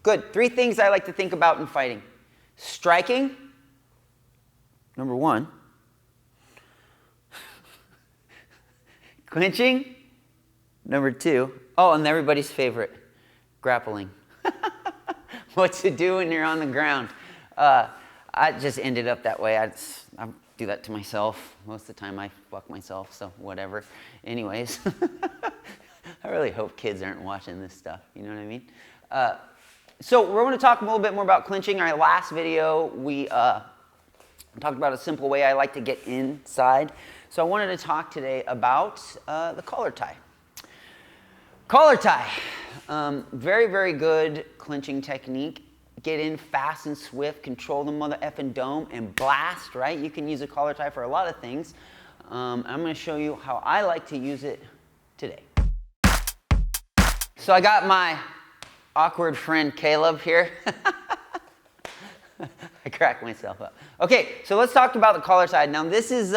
Good. 3 things I like to think about in fighting. Striking, number 1. Clinching, number 2. Oh, and everybody's favorite, grappling. What to do when you're on the ground. I just ended up that way. I do that to myself. Most of the time I fuck myself, so whatever. Anyways, I really hope kids aren't watching this stuff. You know what I mean? So we're going to talk a little bit more about clinching. Our last video, we talked about a simple way I like to get inside. So I wanted to talk today about the collar tie. Collar tie, very, very good clinching technique. Get in fast and swift, control the mother effing dome, and blast, right? You can use a collar tie for a lot of things. I'm going to show you how I like to use it today. So I got my awkward friend Caleb here. I crack myself up. Okay, so let's talk about the collar tie. Now this is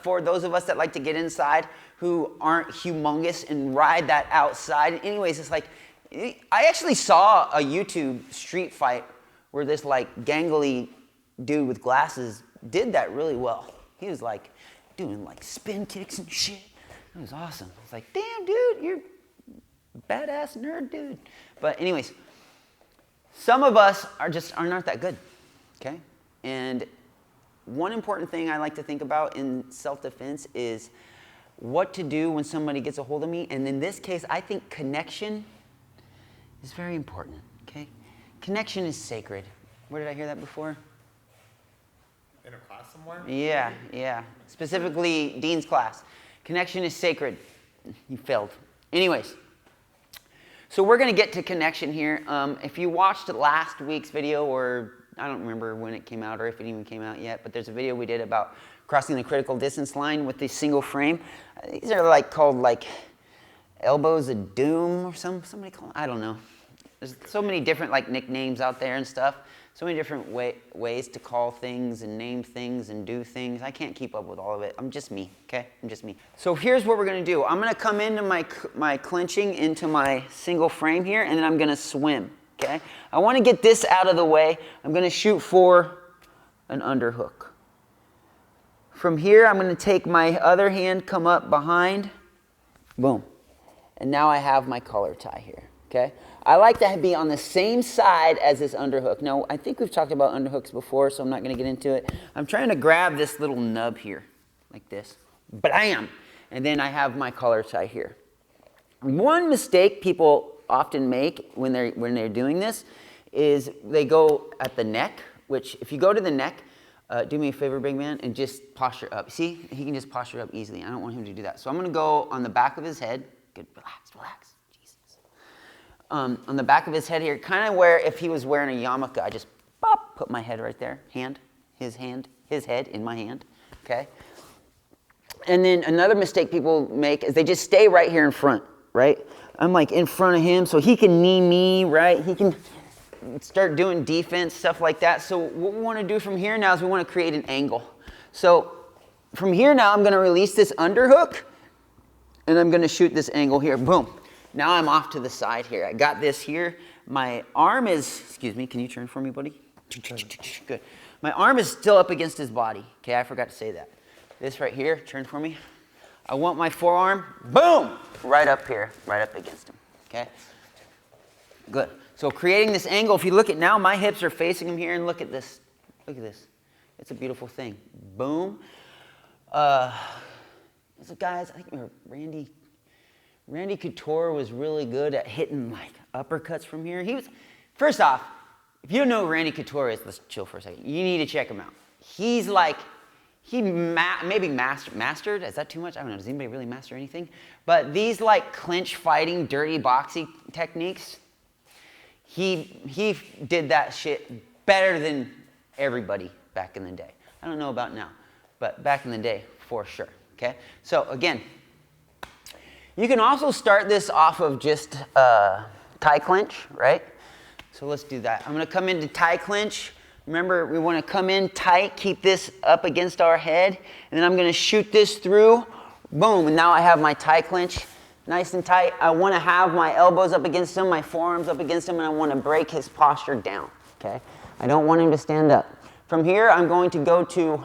for those of us that like to get inside who aren't humongous and ride that outside. Anyways, it's like, I actually saw a YouTube street fight where this like gangly dude with glasses did that really well. He was like doing like spin kicks and shit. It was awesome. I was like, damn dude, you're a badass nerd dude. But anyways, some of us aren't that good, okay? And one important thing I like to think about in self-defense is what to do when somebody gets a hold of me. And in this case, I think connection is very important, okay? Connection is sacred. Where did I hear that before? In a class somewhere? Yeah. Specifically, Dean's class. Connection is sacred. You failed. Anyways, so we're going to get to connection here. If you watched last week's video, or I don't remember when it came out or if it even came out yet, but there's a video we did about crossing the critical distance line with the single frame. These are like called like elbows of doom or somebody call them, I don't know. There's so many different like nicknames out there and stuff. So many different ways to call things and name things and do things. I can't keep up with all of it. I'm just me, okay? I'm just me. So here's what we're going to do. I'm going to come into my clinching into my single frame here, and then I'm going to swim, okay? I want to get this out of the way. I'm going to shoot for an underhook. From here, I'm going to take my other hand, come up behind, boom. And now I have my collar tie here, okay? I like to be on the same side as this underhook. Now, I think we've talked about underhooks before, so I'm not going to get into it. I'm trying to grab this little nub here, like this. Bam! And then I have my collar tie here. One mistake people often make when they're doing this is they go at the neck, which if you go to the neck, do me a favor, big man, and just posture up. See, he can just posture up easily. I don't want him to do that. So I'm going to go on the back of his head. Good, relax. Jesus. On the back of his head here, kind of where if he was wearing a yarmulke, I just put my head right there. His head in my hand, okay? And then another mistake people make is they just stay right here in front, right? I'm like in front of him so he can knee me, right? He can start doing defense, stuff like that. So what we want to do from here now is we want to create an angle. So from here now, I'm going to release this underhook, and I'm going to shoot this angle here. Boom. Now I'm off to the side here. I got this here. My arm is, excuse me, can you turn for me, buddy? Good. My arm is still up against his body. Okay, I forgot to say that. This right here, turn for me. I want my forearm, boom, right up here, right up against him. Okay? Good. So creating this angle, if you look at now, my hips are facing him here, and look at this. Look at this. It's a beautiful thing. Boom. So guys, I think Randy Couture was really good at hitting like uppercuts from here. First off, if you don't know who Randy Couture is, let's chill for a second. You need to check him out. He's like, maybe mastered. Is that too much? I don't know. Does anybody really master anything? But these like clinch fighting, dirty boxing techniques, he did that shit better than everybody back in the day. I don't know about now, but back in the day, for sure. Okay? So again, you can also start this off of just tie clinch, right? So let's do that. I'm going to come into tie clinch. Remember, we want to come in tight, keep this up against our head, and then I'm going to shoot this through. Boom, and now I have my tie clinch. nice and tight. I want to have my elbows up against him, my forearms up against him, and I want to break his posture down, okay? I don't want him to stand up. From here, I'm going to go to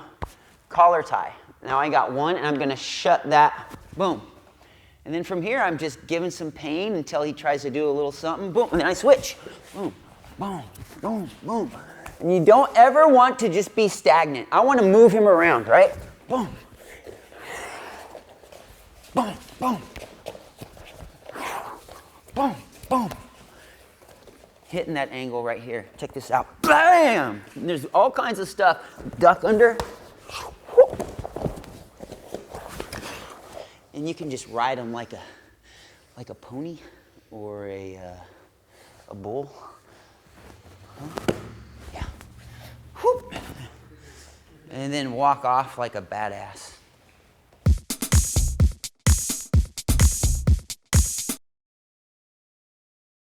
collar tie. Now I got one, and I'm going to shut that, boom. And then from here, I'm just giving some pain until he tries to do a little something, boom, and then I switch. Boom, boom, boom, boom. And you don't ever want to just be stagnant. I want to move him around, right? Boom. Boom, boom. Boom, boom. Hitting that angle right here. Check this out. Bam! And there's all kinds of stuff. Duck under. And you can just ride them like a pony or a bull. Huh? Yeah. Whoop. And then walk off like a badass.